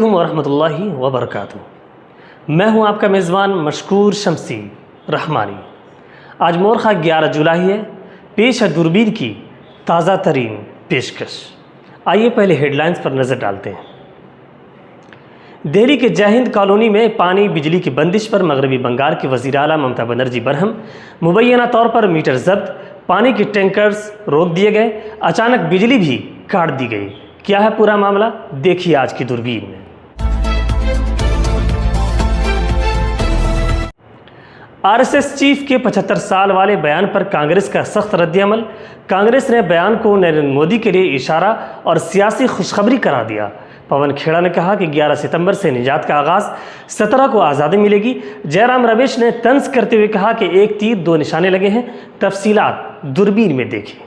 अस्सलामुअलैकुम वरहमतुल्लाहि वबरकातुहू। मैं हूं आपका मेज़बान मशकूर शमसी रहमानी। आज मोरखा 11 जुलाई है। पेश है दूरबीन की ताज़ा तरीन पेशकश। आइए पहले हेडलाइंस पर नज़र डालते हैं। दिल्ली के जय हिंद कॉलोनी में पानी बिजली की बंदिश पर मगरबी बंगाल की वज़ीर आला ममता बनर्जी बरहम। मुबैना तौर पर मीटर जब्त, पानी के टैंकर्स रोक दिए गए, अचानक बिजली भी काट दी गई। क्या है पूरा मामला, देखिए आज की दूरबीन में। आरएसएस चीफ के 75 साल वाले बयान पर कांग्रेस का सख्त रद्द-ए-अमल। कांग्रेस ने बयान को नरेंद्र मोदी के लिए इशारा और सियासी खुशखबरी करार दिया। पवन खेड़ा ने कहा कि 11 सितंबर से निजात का आगाज, 17 को आज़ादी मिलेगी। जयराम रमेश ने तंज करते हुए कहा कि एक तीर दो निशाने लगे हैं। तफसीलात दूरबीन में देखिए।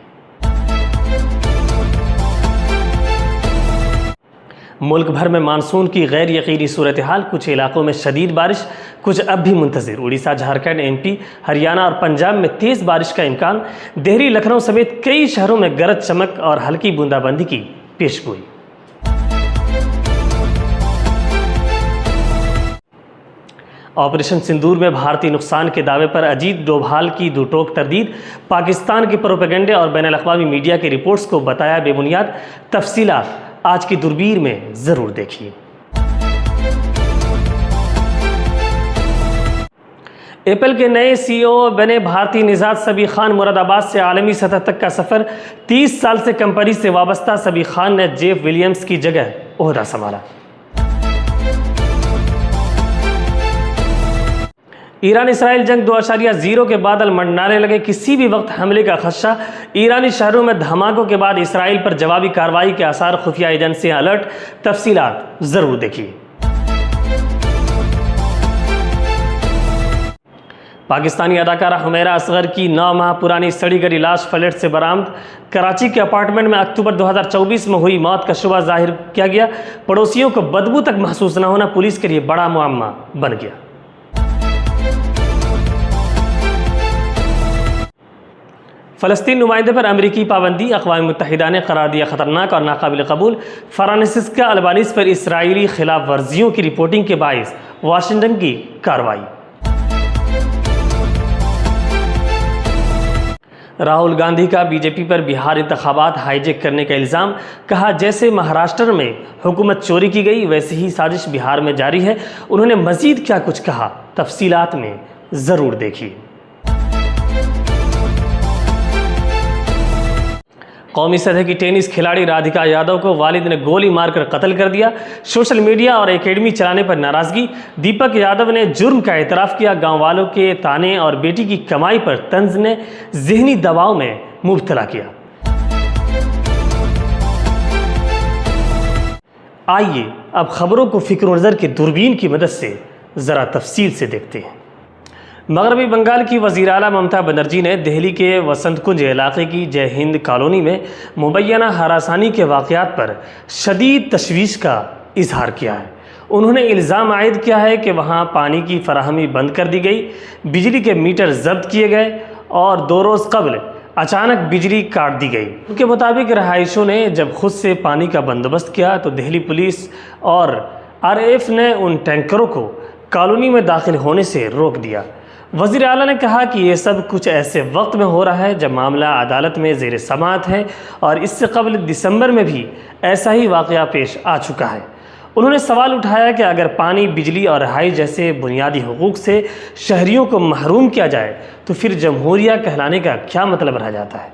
मुल्क भर में मानसून की गैर यकीनी सूरत हाल, कुछ इलाकों में शदीद बारिश, कुछ अब भी मुंतज़िर। उड़ीसा, झारखंड, एमपी, हरियाणा और पंजाब में तेज़ बारिश का इम्कान। दिल्ली, लखनऊ समेत कई शहरों में गरज चमक और हल्की बूंदाबांदी की पेशगोई। ऑपरेशन सिंदूर में भारतीय नुकसान के दावे पर अजीत डोभाल की दो टोक तरदीद। पाकिस्तान के प्रोपेगेंडे और बैनुल अक़वामी मीडिया की रिपोर्ट्स को बताया बेबुनियाद। तफसीलात आज की दूरबीन में ज़रूर देखिए। एप्पल के नए सीईओ बने भारतीय निजात सबी खान। मुरादाबाद से आलमी सतह तक का सफ़र। 30 साल से कंपनी से वाबस्ता सबी खान ने जेफ विलियम्स की जगह ओहदा संभाला। ईरान इसराइल जंग 2.0 के बादल मंडराने लगे। किसी भी वक्त हमले का खदशा। ईरानी शहरों में धमाकों के बाद इसराइल पर जवाबी कार्रवाई के आसार, खुफिया एजेंसियां अलर्ट। तफसीलात जरूर देखिए। पाकिस्तानी अदाकारा हुमैरा असगर की 9 माह पुरानी सड़ी गली लाश फ्लैट से बरामद। कराची के अपार्टमेंट में अक्टूबर 2024 में हुई मौत का शुबा जाहिर किया गया। पड़ोसियों को बदबू तक महसूस न होना पुलिस के लिए बड़ा मुअम्मा बन गया। फ़लस्तीन नुमाइंदे पर अमेरिकी पाबंदी, अक़वाम मुत्तहिदा ने करार दिया ख़तरनाक और नाकाबिल कबूल। फ्रांसिस्का अल्बानीज़ पर इसराइली खिलाफ वर्जियों की रिपोर्टिंग के बाइस वाशिंगटन की कार्रवाई। राहुल गांधी का बीजेपी पर बिहार इंतखाबात हाईजैक करने का इल्ज़ाम। कहा जैसे महाराष्ट्र में हुकूमत चोरी की गई वैसे ही साजिश बिहार में जारी है। उन्होंने मज़ीद क्या कुछ कहा, तफसीलात में ज़रूर देखिए। कौमी सतह की टेनिस खिलाड़ी राधिका यादव को वालिद ने गोली मारकर कत्ल कर दिया। सोशल मीडिया और एकेडमी चलाने पर नाराज़गी। दीपक यादव ने जुर्म का एतराफ़ किया। गांव वालों के ताने और बेटी की कमाई पर तंज ने ज़हनी दबाव में मुब्तला किया। आइए अब खबरों को फ़िक्र नज़र की दूरबीन की मदद से ज़रा तफसील से देखते हैं। मगरबी बंगाल की वज़ीर आला ममता बनर्जी ने दिल्ली के वसंत कुंज इलाके की जय हिंद कॉलोनी में मुबैना हरासानी के वाक़यात पर शदीद तशवीश का इजहार किया है। उन्होंने इल्ज़ाम आयद किया है कि वहाँ पानी की फराहमी बंद कर दी गई, बिजली के मीटर जब्त किए गए और 2 रोज़ कबल अचानक बिजली काट दी गई। उनके मुताबिक रहायशों ने जब खुद से पानी का बंदोबस्त किया तो दिल्ली पुलिस और RAF ने उन टैंकरों को कॉलोनी में दाखिल होने से रोक दिया। वज़ीर आला ने कहा कि ये सब कुछ ऐसे वक्त में हो रहा है जब मामला अदालत में ज़ेर समाअत है और इससे कबल दिसंबर में भी ऐसा ही वाक़या पेश आ चुका है। उन्होंने सवाल उठाया कि अगर पानी, बिजली और रहाई जैसे बुनियादी हुकूक से शहरियों को महरूम किया जाए तो फिर जमहूरिया कहलाने का क्या मतलब रह जाता है।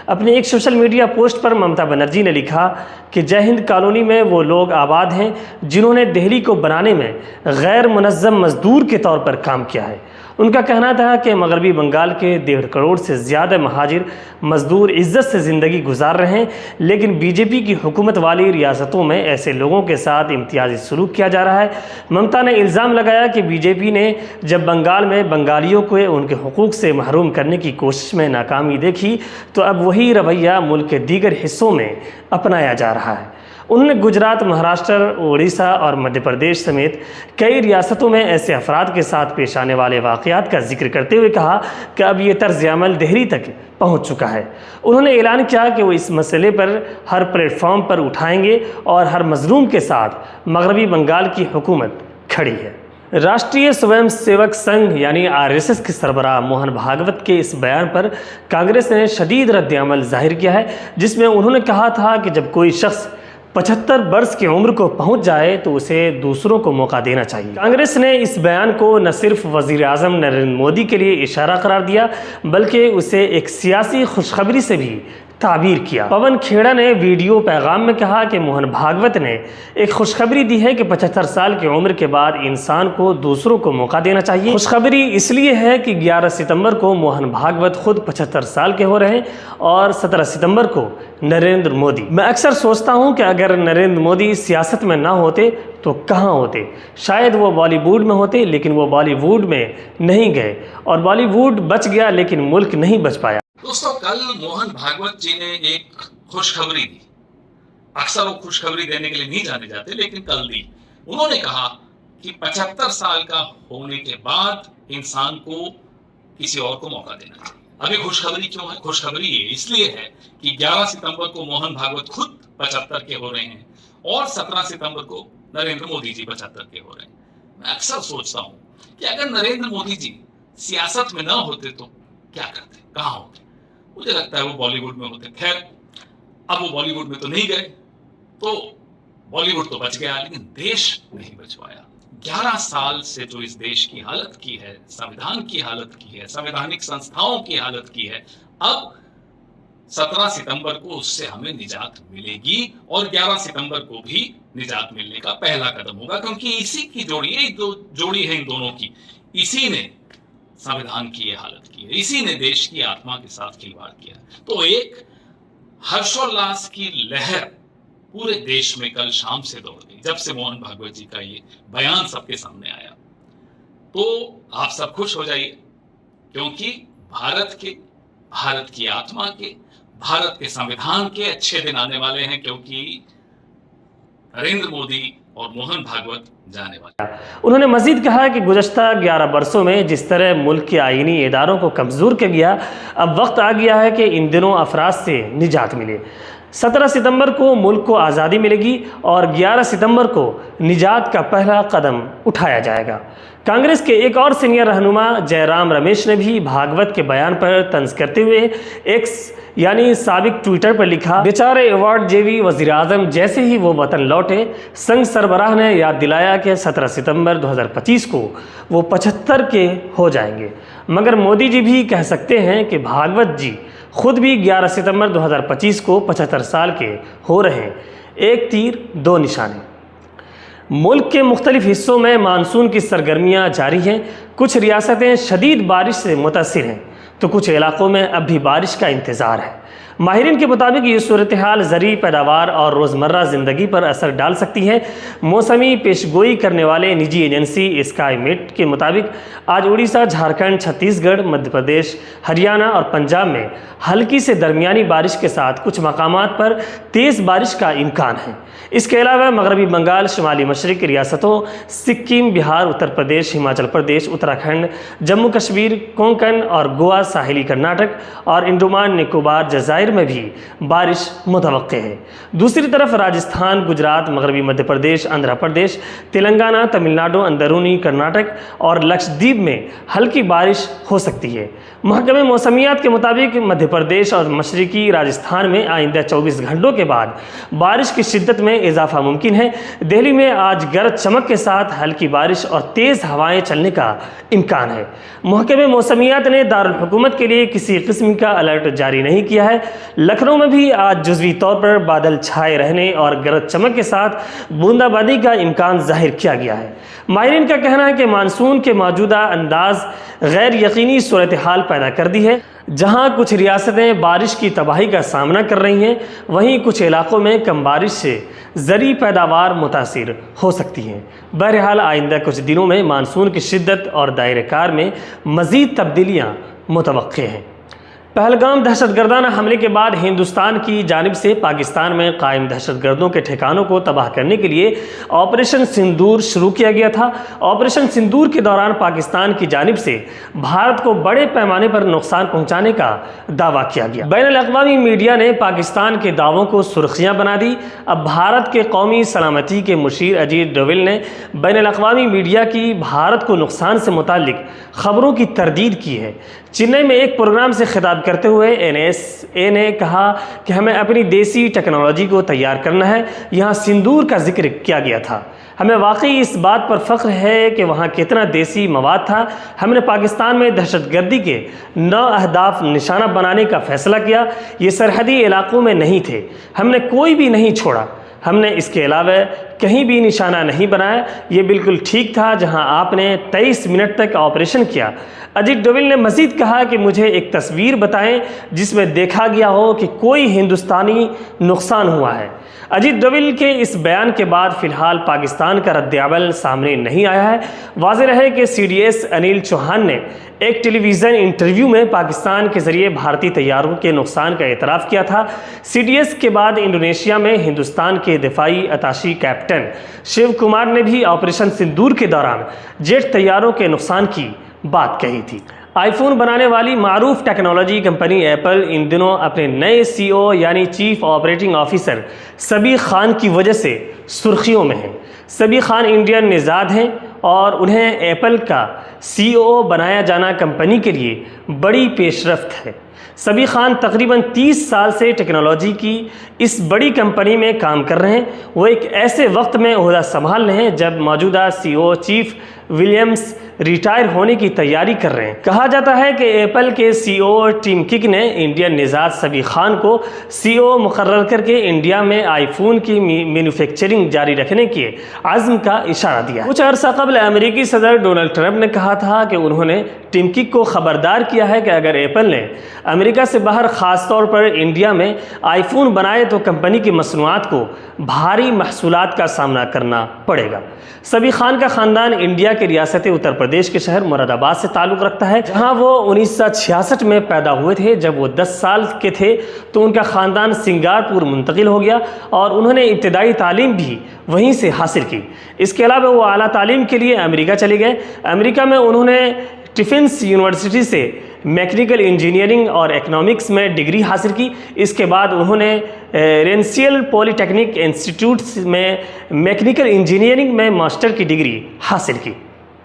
अपने एक सोशल मीडिया पोस्ट पर ममता बनर्जी ने लिखा कि जय हिंद कॉलोनी में वो लोग आबाद हैं जिन्होंने दिल्ली को बनाने में गैर मुनज़्ज़म मज़दूर के तौर पर काम किया है। उनका कहना था कि मगरबी बंगाल के 1.5 करोड़ से ज़्यादा महाजिर मज़दूर इज़्ज़त से ज़िंदगी गुजार रहे हैं, लेकिन बीजेपी की हुकूमत वाली रियासतों में ऐसे लोगों के साथ इम्तियाजी सलूक किया जा रहा है। ममता ने इल्ज़ाम लगाया कि बीजेपी ने जब बंगाल में बंगालियों को उनके हुकूक से महरूम करने की कोशिश में नाकामी देखी तो अब वही रवैया मुल्क के दीगर हिस्सों में अपनाया जा रहा है। उन्होंने गुजरात, महाराष्ट्र, उड़ीसा और मध्य प्रदेश समेत कई रियासतों में ऐसे अफराद के साथ पेश आने वाले वाक़यात का जिक्र करते हुए कहा कि अब ये तर्ज अमल दिल्ली तक पहुंच चुका है। उन्होंने ऐलान किया कि वो इस मसले पर हर प्लेटफॉर्म पर उठाएंगे और हर मजलूम के साथ मगरबी बंगाल की हुकूमत खड़ी है। राष्ट्रीय स्वयंसेवक संघ यानी आरएसएस के सरबराह मोहन भागवत के इस बयान पर कांग्रेस ने शदीद रद्द-ए-अमल जाहिर किया है, जिसमें उन्होंने कहा था कि जब कोई शख्स 75 वर्ष की उम्र को पहुंच जाए तो उसे दूसरों को मौका देना चाहिए। कांग्रेस ने इस बयान को न सिर्फ वज़ीर आज़म नरेंद्र मोदी के लिए इशारा करार दिया, बल्कि उसे एक सियासी खुशखबरी से भी ताबीर किया। पवन खेड़ा ने वीडियो पैगाम में कहा कि मोहन भागवत ने एक खुशखबरी दी है कि 75 साल की उम्र के बाद इंसान को दूसरों को मौका देना चाहिए। खुशखबरी इसलिए है कि 11 सितंबर को मोहन भागवत खुद 75 साल के हो रहे हैं और 17 सितंबर को नरेंद्र मोदी। मैं अक्सर सोचता हूं कि अगर नरेंद्र मोदी सियासत में ना होते तो कहाँ होते। शायद वो बॉलीवुड में होते, लेकिन वो बॉलीवुड में नहीं गए और बॉलीवुड बच गया लेकिन मुल्क नहीं बच पाया। दोस्तों, कल मोहन भागवत जी ने एक खुशखबरी दी। अक्सर वो खुशखबरी देने के लिए नहीं जाने जाते, लेकिन कल दी। उन्होंने कहा कि 75 साल का होने के बाद इंसान को किसी और को मौका देना चाहिए। अभी खुशखबरी क्यों है? खुशखबरी ये इसलिए है कि 11 सितंबर को मोहन भागवत खुद 75 के हो रहे हैं और 17 सितंबर को नरेंद्र मोदी जी 75 के हो रहे हैं। मैं अक्सर सोचता हूं कि अगर नरेंद्र मोदी जी सियासत में ना होते तो क्या करते, कहां होते। मुझे लगता है वो बॉलीवुड में होते। खैर, अब वो बॉलीवुड में तो नहीं गए, तो बॉलीवुड तो बच गया, लेकिन देश नहीं बच पाया। 11 साल से जो इस देश की हालत की है, संविधान की हालत की है, संवैधानिक संस्थाओं की हालत की है, अब 17 सितंबर को उससे हमें निजात मिलेगी और 11 सितंबर को भी निजात मिलने का पहला कदम होगा, क्योंकि इसी की जोड़ी है, जोड़ी है इन दोनों की। इसी ने संविधान की ये हालत की है, इसी ने देश की आत्मा के साथ खिलवाड़ किया। तो एक हर्षोल्लास की लहर पूरे देश में कल शाम से दौड़ गई जब से मोहन भागवत जी का ये बयान सबके सामने आया। तो आप सब खुश हो जाइए, क्योंकि भारत की आत्मा के, भारत के संविधान के अच्छे दिन आने वाले हैं, क्योंकि नरेंद्र मोदी और मोहन भागवत जाने वाले। उन्होंने मजीद कहा कि गुज़श्ता 11 वर्षों में जिस तरह मुल्क के आईनी इदारों को कमज़ोर कर गया, अब वक्त आ गया है कि इन दिनों अफराद से निजात मिले। 17 सितंबर को मुल्क को आज़ादी मिलेगी और 11 सितंबर को निजात का पहला कदम उठाया जाएगा। कांग्रेस के एक और सीनियर रहनुमा जयराम रमेश ने भी भागवत के बयान पर तंज करते हुए एक्स यानी साबिक ट्विटर पर लिखा, बेचारे अवार्ड जेवी वज़ीर आज़म जैसे ही वो वतन लौटे, संघ सरबराह ने याद दिलाया कि 17 सितंबर 2025 को वो 75 के हो जाएंगे। मगर मोदी जी भी कह सकते हैं कि भागवत जी खुद भी 11 सितंबर 2025 को 75 साल के हो रहे हैं। एक तीर दो निशाने। मुल्क के मुख्तलिफ हिस्सों में मानसून की सरगर्मियाँ जारी हैं। कुछ रियासतें शदीद बारिश से मुतासिर हैं तो कुछ इलाकों में अब भी बारिश का इंतज़ार है। माहिरीन के मुताबिक ये सूरत हाल ज़रूरी पैदावार और रोज़मर्रा ज़िंदगी पर असर डाल सकती है। मौसमी पेशगोई करने वाले निजी एजेंसी स्काईमेट के मुताबिक आज उड़ीसा, झारखंड, छत्तीसगढ़, मध्य प्रदेश, हरियाणा और पंजाब में हल्की से दरमियानी बारिश के साथ कुछ मकामात पर तेज़ बारिश का इम्कान है। इसके अलावा मगरबी बंगाल, शुमाली मशरक़ी रियासतों सिक्किम, बिहार, उत्तर प्रदेश, हिमाचल प्रदेश, उत्तराखंड, जम्मू कश्मीर, कोंकण और गोवा, साहिली कर्नाटक और अंडमान निकोबार जज़ायर में भी बारिश मुतवक्के है। दूसरी तरफ राजस्थान, गुजरात, मगरबी मध्य प्रदेश, आंध्र प्रदेश, तेलंगाना, तमिलनाडु, अंदरूनी कर्नाटक और लक्षद्वीप में हल्की बारिश हो सकती है। महकमे मौसमियात के मुताबिक मध्य प्रदेश और मशरक़ी राजस्थान में आइंदा 24 घंटों के बाद बारिश की शिद्दत में इजाफा मुमकिन है। दिल्ली में आज गरज चमक के साथ हल्की बारिश और तेज़ हवाएं चलने का इम्कान है। महकमे मौसमियात ने दारुल हुकूमत के लिए किसी किस्म का अलर्ट जारी नहीं किया है। लखनऊ में भी आज जुज़वी तौर पर बादल छाए रहने और गरज चमक के साथ बूंदाबांदी का इम्कान जाहिर किया गया है। माहिरीन का कहना है कि मानसून के मौजूदा अंदाज गैर यकीनी सूरत हाल पैदा कर दी है। जहां कुछ रियासतें बारिश की तबाही का सामना कर रही हैं, वहीं कुछ इलाकों में कम बारिश से ज़रूरी पैदावार मुतासिर हो सकती हैं। बहरहाल आइंदा कुछ दिनों में मानसून की शिद्दत और दायरे कार में मज़ीद तब्दीलियाँ मुतवक्के हैं। पहलगाम दहशतगर्दाना हमले के बाद हिंदुस्तान की जानिब से पाकिस्तान में कायम दहशतगर्दों के ठिकानों को तबाह करने के लिए ऑपरेशन सिंदूर शुरू किया गया था। ऑपरेशन सिंदूर के दौरान पाकिस्तान की जानिब से भारत को बड़े पैमाने पर नुकसान पहुंचाने का दावा किया गया। बैनुल-अक़वामी मीडिया ने पाकिस्तान के दावों को सुर्खियां बना दी। अब भारत के कौमी सलामती के मुशीर अजीत डोवल ने बैनुल-अक़वामी मीडिया की भारत को नुकसान से मुताल्लिक खबरों की तरदीद की है। चेन्नई में एक प्रोग्राम से खिताब करते हुए NSA ने कहा कि हमें अपनी देसी टेक्नोलॉजी को तैयार करना है। यहाँ सिंदूर का जिक्र किया गया था। हमें वाकई इस बात पर फ़ख्र है कि वहाँ कितना देसी मवाद था। हमने पाकिस्तान में दहशतगर्दी के 9 अहदाफ निशाना बनाने का फ़ैसला किया। ये सरहदी इलाकों में नहीं थे, हमने कोई भी नहीं छोड़ा। हमने इसके अलावा कहीं भी निशाना नहीं बनाया। ये बिल्कुल ठीक था जहां आपने 23 मिनट तक ऑपरेशन किया। अजीत डोवल ने मज़ीद कहा कि मुझे एक तस्वीर बताएं जिसमें देखा गया हो कि कोई हिंदुस्तानी नुकसान हुआ है। अजीत डोवल के इस बयान के बाद फ़िलहाल पाकिस्तान का रद्द-ए-अमल सामने नहीं आया है। वाज़ेह रहे कि CDS अनिल चौहान ने एक टेलीविज़न इंटरव्यू में पाकिस्तान के ज़रिए भारतीय तैयारों के नुकसान का एतराफ़ किया था। CDS के बाद इंडोनेशिया में हिंदुस्तान के दिफाई अताशी कैप्टन शिव कुमार ने भी ऑपरेशन सिंदूर के दौरान जेट तैयारों के नुकसान की बात कही थी। आईफोन बनाने वाली मारूफ टेक्नोलॉजी कंपनी एप्पल इन दिनों अपने नए CEO यानी chief operating officer Sabih Khan की वजह से सुर्खियों में है। सबीह खान इंडियन निज़ाद हैं और उन्हें एप्पल का CEO बनाया जाना कंपनी के लिए बड़ी पेशरफ्त है। सबीह खान तकरीबन 30 साल से टेक्नोलॉजी की इस बड़ी कंपनी में काम कर रहे हैं। वो एक ऐसे वक्त में ओहदा संभाल रहे हैं जब मौजूदा CEO चीफ विलियम्स रिटायर होने की तैयारी कर रहे हैं। कहा जाता है कि एप्पल के CEO टिम कुक ने इंडियन निज़ाद सबीह खान को CEO मुकर्रर करके इंडिया में आईफोन की मैन्युफैक्चरिंग जारी रखने के आज़्म का इशारा दिया। कुछ अर्सा कबल अमेरिकी सदर डोनाल्ड ट्रंप ने कहा था कि उन्होंने टिम कुक को खबरदार किया है कि अगर एप्पल ने अमेरिका से बाहर ख़ास तौर पर इंडिया में आईफोन बनाए तो कंपनी की मसनूआत को भारी महसूलात का सामना करना पड़ेगा। सबीह खान का ख़ानदान इंडिया के रियासत उत्तर प्रदेश के शहर मुरादाबाद से ताल्लुक़ रखता है, जहां वो 1966 में पैदा हुए थे। जब वो 10 साल के थे तो उनका ख़ानदान सिंगापुर मुंतकिल हो गया और उन्होंने इब्तदाई तालीम भी वहीं से हासिल की। इसके अलावा वो आला तालीम के लिए अमेरिका चले गए। अमेरिका में उन्होंने टिफिन्स यूनिवर्सिटी से मैकेनिकल इंजीनियरिंग और इकोनॉमिक्स में डिग्री हासिल की। इसके बाद उन्होंने रेंसियल पॉलीटेक्निक इंस्टीट्यूट में मैकेनिकल इंजीनियरिंग में मास्टर की डिग्री हासिल की।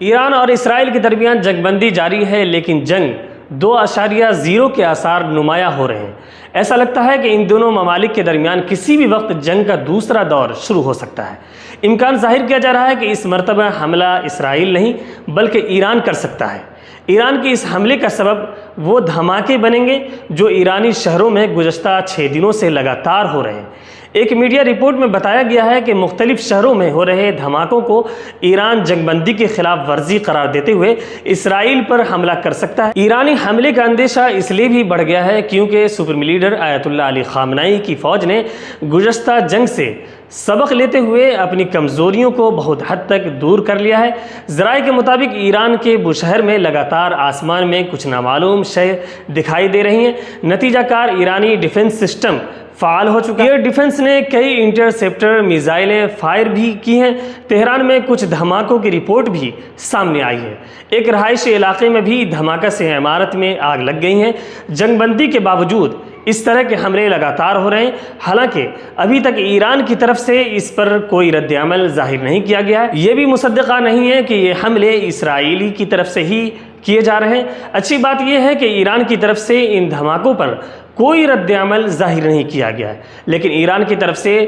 ईरान और इसराइल के दरमियान जंगबंदी जारी है, लेकिन जंग 2.0 के आसार नुमाया हो रहे हैं। ऐसा लगता है कि इन दोनों ममालिक के दरमियान किसी भी वक्त जंग का दूसरा दौर शुरू हो सकता है। इम्कान जाहिर किया जा रहा है कि इस मरतबा हमला इसराइल नहीं बल्कि ईरान कर सकता है। ईरान के इस हमले का सबब वो धमाके बनेंगे जो ईरानी शहरों में गुज़श्ता 6 दिनों से लगातार हो रहे हैं। एक मीडिया रिपोर्ट में बताया गया है कि मुख्तलिफ शहरों में हो रहे धमाकों को ईरान जंगबंदी के खिलाफ वर्जी करार देते हुए इसराइल पर हमला कर सकता है। ईरानी हमले का अंदेशा इसलिए भी बढ़ गया है क्योंकि सुप्रीम लीडर आयतुल्लाह अली खामनाई की फ़ौज ने गुज़श्ता जंग से सबक लेते हुए अपनी कमज़ोरियों को बहुत हद तक दूर कर लिया है। ज़राए के मुताबिक ईरान के बुशहर में लगातार आसमान में कुछ नामालूम शय दिखाई दे रही हैं। नतीजाकार ईरानी डिफेंस सिस्टम फ़ाल हो चुका है। एयर डिफेंस ने कई इंटरसेप्टर मिसाइलें फायर भी की हैं। तेहरान में कुछ धमाकों की रिपोर्ट भी सामने आई है। एक रहायशी इलाके में भी धमाका से इमारत में आग लग गई है। जंगबंदी के बावजूद इस तरह के हमले लगातार हो रहे हैं। हालांकि अभी तक ईरान की तरफ से इस पर कोई रद्द-ए-अमल जाहिर नहीं किया गया है। ये भी मुसद्दक़ा नहीं है कि ये हमले इसराइली की तरफ से ही किए जा रहे हैं। अच्छी बात यह है कि ईरान की तरफ से इन धमाकों पर कोई रद्द-ए-अमल जाहिर नहीं किया गया है, लेकिन ईरान की तरफ से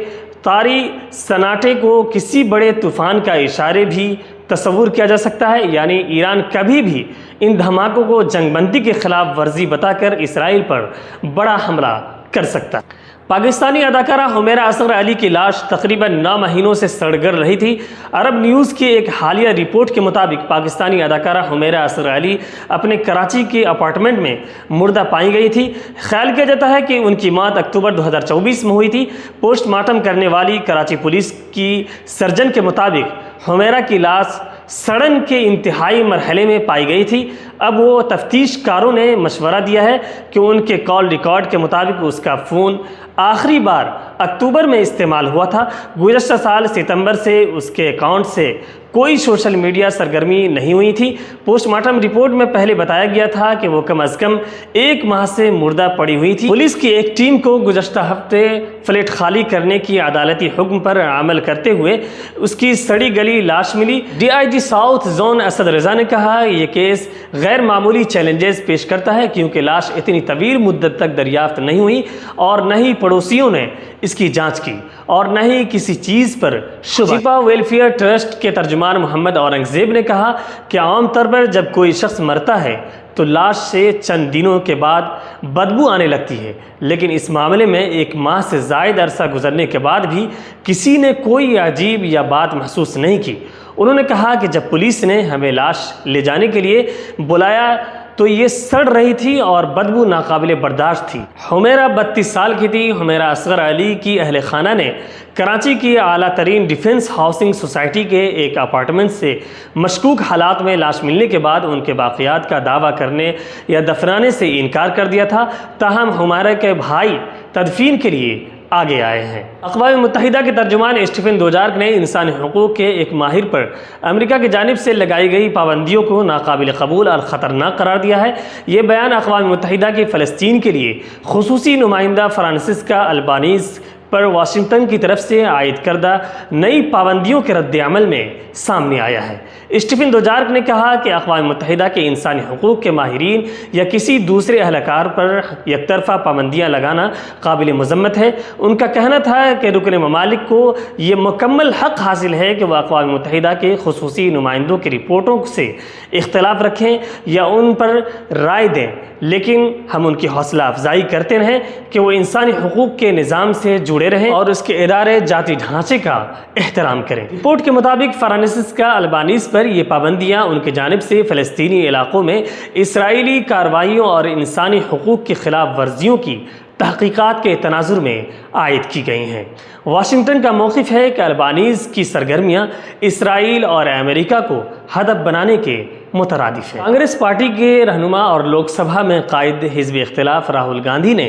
तारी सन्नाटे को किसी बड़े तूफ़ान का इशारे भी तस्वुर किया जा सकता है। यानी ईरान कभी भी इन धमाकों को जंगबंदी के खिलाफ वर्जी बताकर इसराइल पर बड़ा हमला कर सकता है। पाकिस्तानी अदाकारा हुमैरा असगर अली की लाश तकरीबन 9 महीनों से सड़गड़ रही थी। अरब न्यूज़ की एक हालिया रिपोर्ट के मुताबिक पाकिस्तानी अदाकारा हुमैरा असगर अली अपने कराची के अपार्टमेंट में मुर्दा पाई गई थी। ख्याल किया जाता है कि उनकी मौत अक्टूबर 2024 में हुई थी। पोस्टमार्टम करने वाली कराची पुलिस की सर्जन के मुताबिक हुमैरा की लाश सड़न के इंतहाई मरहले में पाई गई थी। अब वो तफ्तीशकारों ने मशवरा दिया है कि उनके कॉल रिकॉर्ड के मुताबिक उसका फ़ोन आखिरी बार अक्टूबर में इस्तेमाल हुआ था। गुज़श्ता साल सितंबर से उसके अकाउंट से कोई सोशल मीडिया सरगर्मी नहीं हुई थी। पोस्टमार्टम रिपोर्ट में पहले बताया गया था कि वो कम अज़ कम 1 माह से मुर्दा पड़ी हुई थी। पुलिस की एक टीम को गुज़श्ता हफ्ते फ्लैट खाली करने की अदालती हुक्म पर अमल करते हुए उसकी सड़ी गली लाश मिली। DIG साउथ जोन असद रज़ा ने कहा, यह केस गैर मामूली चैलेंजेस पेश करता है क्योंकि लाश इतनी तवील मुद्दत तक दरियाफ्त नहीं हुई और न ही पड़ोसियों ने इसकी जांच की और न ही किसी चीज़ पर शुबा। शिफा वेलफेयर ट्रस्ट के तर्जुमान मोहम्मद औरंगज़ेब ने कहा कि आमतौर पर जब कोई शख्स मरता है तो लाश से चंद दिनों के बाद बदबू आने लगती है, लेकिन इस मामले में 1 माह से ज़ायद अरसा गुजरने के बाद भी किसी ने कोई अजीब या बात महसूस नहीं की। उन्होंने कहा कि जब पुलिस ने हमें लाश ले जाने के लिए बुलाया तो ये सड़ रही थी और बदबू नाकाबिले बर्दाश्त थी। हुमैरा 32 साल की थी। हुमैरा असगर अली की अहल खाना ने कराची की आला तरीन डिफेंस हाउसिंग सोसाइटी के एक अपार्टमेंट से मशकूक हालात में लाश मिलने के बाद उनके बाक़ियात का दावा करने या दफनाने से इनकार कर दिया था। ताहम हुमैरा के भाई तदफीन के लिए आगे आए हैं। अक़वाम मुत्तहिदा के तर्जुमान स्टीफन दुजार्क ने इंसानी हुकूक़ के एक माहिर पर अमेरिका की जानिब से लगाई गई पाबंदियों को नाकाबिल कबूल और ख़तरनाक करार दिया है। ये बयान अक़वाम मुत्तहिदा के फ़लस्तीन के लिए खुसूसी नुमाइंदा फ्रांसिस्का अल्बानीज़ पर वाशिंगटन की तरफ से आयद करदा नई पाबंदियों के रद्द-ए-अमल में सामने आया है। स्टीफन दुजार्क ने कहा कि अक़वाम मुत्तहिदा के इंसानी हुकूक़ के माहिरीन या किसी दूसरे अहलकार पर एकतरफ़ा पाबंदियाँ लगाना काबिल मज़म्मत है। उनका कहना था कि रुकन ममालिक को ये मुकम्मल हक़ हासिल है कि वह अक़वाम मुत्तहिदा के खुसूसी नुमाइंदों की रिपोर्टों से इख्तलाफ रखें या उन पर राय दें, लेकिन हम उनकी हौसला अफजाई करते रहें कि वो इंसानी हुकूक़ के निज़ाम से जुड़े रहें और उसके इदारे जाती ढांचे का एहतराम करें। रिपोर्ट के मुताबिक फ्रांसिस्का अल्बानीज़ पर यह पाबंदियाँ उनकी जानिब से फ़लस्तीनी इलाक़ों में इसराइली कार्रवाइयों और इंसानी हुकूक़ की खिलाफ वर्जियों की तहक़ीक़ात के तनाजुर में आयद की गई हैं। वाशिंगटन का मौक़िफ़ है कि अल्बानीज़ की सरगर्मियाँ इसराइल और अमेरिका को हदफ बनाने के मुतरादिफ है। कांग्रेस पार्टी के रहनुमा और लोकसभा में कायद हिज़्ब इख्तिलाफ राहुल गांधी ने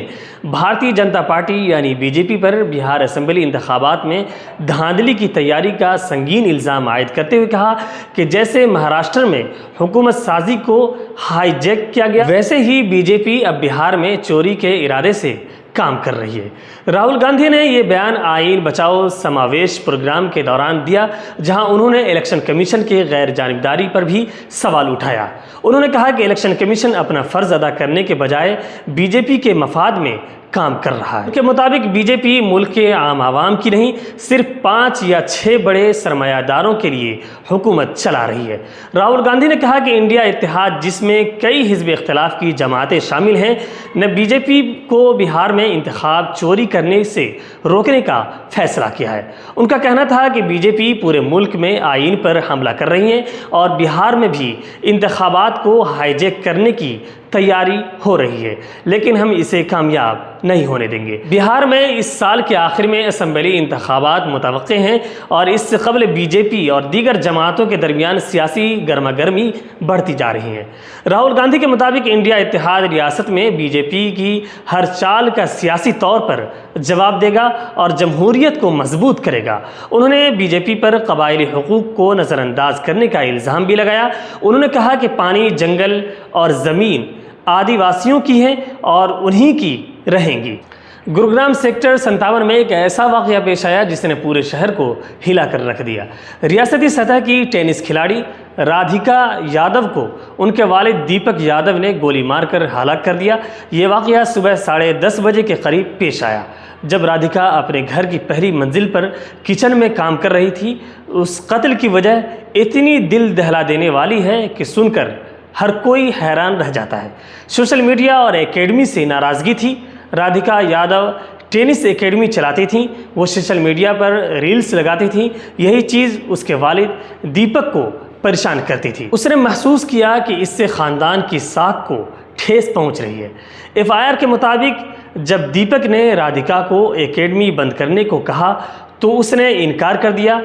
भारतीय जनता पार्टी यानी BJP पर बिहार असेंबली इंतखाबात में धांधली की तैयारी का संगीन इल्ज़ाम आयद करते हुए कहा कि जैसे महाराष्ट्र में हुकूमत साजी को हाईजैक किया गया, वैसे ही BJP अब बिहार में चोरी के इरादे से काम कर रही है। राहुल गांधी ने यह बयान आईन बचाओ समावेश प्रोग्राम के दौरान दिया, जहां उन्होंने इलेक्शन कमीशन की गैर जानिबदारी पर भी सवाल उठाया। उन्होंने कहा कि इलेक्शन कमीशन अपना फ़र्ज़ अदा करने के बजाय BJP के मफाद में काम कर रहा है। उनके मुताबिक BJP मुल्क के आम आवाम की नहीं, सिर्फ 5 या 6 बड़े सरमायादारों के लिए हुकूमत चला रही है। राहुल गांधी ने कहा कि इंडिया इत्तेहाद, जिसमें कई हिज़्ब इख्तिलाफ की जमातें शामिल हैं, ने BJP को बिहार में इंतखाब चोरी करने से रोकने का फैसला किया है। उनका कहना था कि BJP पूरे मुल्क में आईन पर हमला कर रही है और बिहार में भी इंतखाबात को हाईजैक करने की तैयारी हो रही है, लेकिन हम इसे कामयाब नहीं होने देंगे। बिहार में इस साल के आखिर में असेंबली इंतखाबात मुतवक्के हैं और इससे कबल BJP और दीगर जमातों के दरमियान सियासी गर्मा गर्मी बढ़ती जा रही है। राहुल गांधी के मुताबिक इंडिया इत्तेहाद रियासत में BJP की हर चाल का सियासी तौर पर जवाब देगा और जमहूरियत को मजबूत करेगा। उन्होंने BJP पर कबायली हुकूक को नज़रअंदाज करने का इल्ज़ाम भी लगाया। उन्होंने कहा कि पानी, जंगल और ज़मीन आदिवासियों की है और उन्हीं की रहेंगी। गुरुग्राम सेक्टर 57 में एक ऐसा वाक़या पेश आया जिसने पूरे शहर को हिला कर रख दिया। रियासती सतह की टेनिस खिलाड़ी राधिका यादव को उनके वालिद दीपक यादव ने गोली मारकर हलाक कर दिया। ये वाक़या सुबह 10:30 बजे के करीब पेश आया, जब राधिका अपने घर की पहली मंजिल पर किचन में काम कर रही थी। उस कत्ल की वजह इतनी दिल दहला देने वाली है कि सुनकर हर कोई हैरान रह जाता है। सोशल मीडिया और एकेडमी से नाराज़गी थी। राधिका यादव टेनिस एकेडमी चलाती थीं, वो सोशल मीडिया पर रील्स लगाती थीं। यही चीज़ उसके वालिद दीपक को परेशान करती थी। उसने महसूस किया कि इससे ख़ानदान की साख को ठेस पहुंच रही है। FIR के मुताबिक जब दीपक ने राधिका को एकेडमी बंद करने को कहा तो उसने इनकार कर दिया।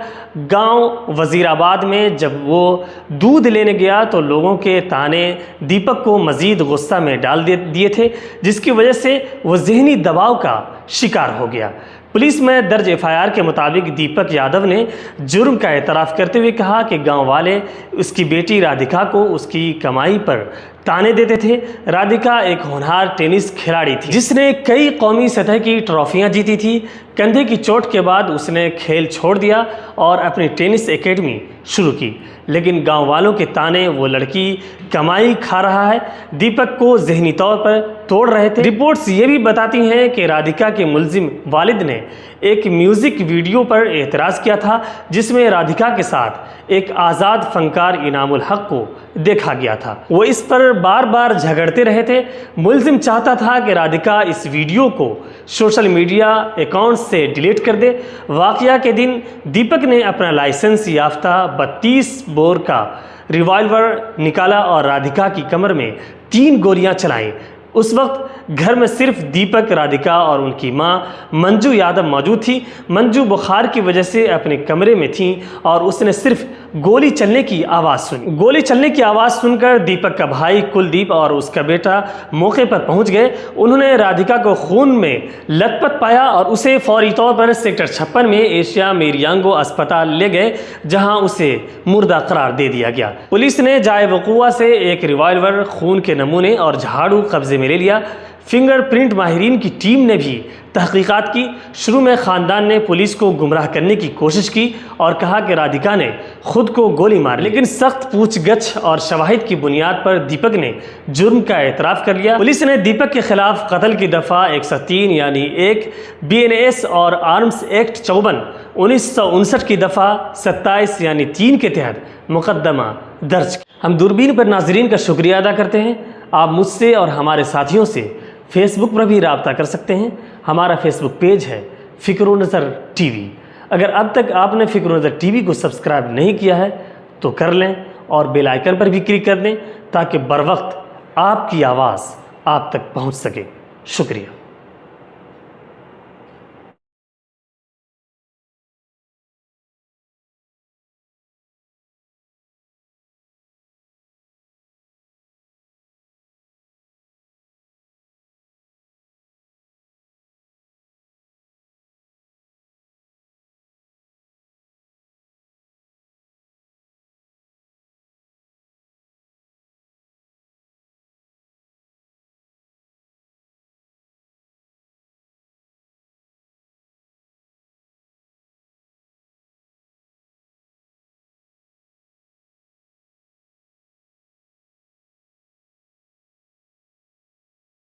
गांव वज़ीराबाद में जब वो दूध लेने गया तो लोगों के ताने दीपक को मज़ीद गुस्सा में डाल दिए थे, जिसकी वजह से वो ज़हनी दबाव का शिकार हो गया। पुलिस में दर्ज एफआईआर के मुताबिक दीपक यादव ने जुर्म का एतराफ़ करते हुए कहा कि गांव वाले उसकी बेटी राधिका को उसकी कमाई पर ताने देते थे। राधिका एक होनहार टेनिस खिलाड़ी थी जिसने कई कौमी सतह की ट्रॉफियां जीती थी। कंधे की चोट के बाद उसने खेल छोड़ दिया और अपनी टेनिस एकेडमी शुरू की, लेकिन गांव वालों के ताने वो लड़की कमाई खा रहा है, दीपक को ज़हनी तौर पर तोड़ रहे थे। रिपोर्ट्स ये भी बताती हैं कि राधिका के मुल्जिम वालिद ने एक म्यूज़िक वीडियो पर एतराज़ किया था जिसमें राधिका के साथ एक आज़ाद फनकार इनामुल हक को देखा गया था। वो इस पर बार बार झगड़ते रहे थे। मुल्जिम चाहता था कि राधिका इस वीडियो को सोशल मीडिया अकाउंट से डिलीट कर दे। वाक़या के दिन दीपक ने अपना लाइसेंस याफ्ता 32 बोर का रिवॉल्वर निकाला और राधिका की कमर में 3 गोलियां चलाईं। उस वक्त घर में सिर्फ दीपक, राधिका और उनकी मां मंजू यादव मौजूद थी। मंजू बुखार की वजह से अपने कमरे में थी और उसने सिर्फ गोली चलने की आवाज़ सुनी। गोली चलने की आवाज़ सुनकर दीपक का भाई कुलदीप और उसका बेटा मौके पर पहुंच गए। उन्होंने राधिका को खून में लथपथ पाया और उसे फौरी तौर पर सेक्टर 56 में एशिया मेरियांगो अस्पताल ले गए, जहां उसे मुर्दा करार दे दिया गया। पुलिस ने जाए वक़ूआ से एक रिवॉल्वर, खून के नमूने और झाड़ू कब्जे में ले लिया। फिंगरप्रिंट माहिरीन की टीम ने भी तहकीकात की। शुरू में ख़ानदान ने पुलिस को गुमराह करने की कोशिश की और कहा कि राधिका ने खुद को गोली मारी, लेकिन सख्त पूछगछ और शवाहिद की बुनियाद पर दीपक ने जुर्म का एतराफ़ कर लिया। पुलिस ने दीपक के खिलाफ कत्ल की दफ़ा 103 यानी 1 BNS और आर्म्स एक्ट 54 1959 की दफ़ा 27 यानी 3 के तहत मुकदमा दर्ज किया। हम दूरबीन पर नाजरीन का शुक्रिया अदा करते हैं। आप मुझसे और हमारे साथियों से फेसबुक पर भी रब्ता कर सकते हैं। हमारा फेसबुक पेज है फ़िक्र-ओ-नज़र TV। अगर अब तक आपने फ़िक्र-ओ-नज़र TV को सब्सक्राइब नहीं किया है तो कर लें और बेल आइकन पर भी क्लिक कर दें ताकि बर वक्त आपकी आवाज़ आप तक पहुंच सके। शुक्रिया।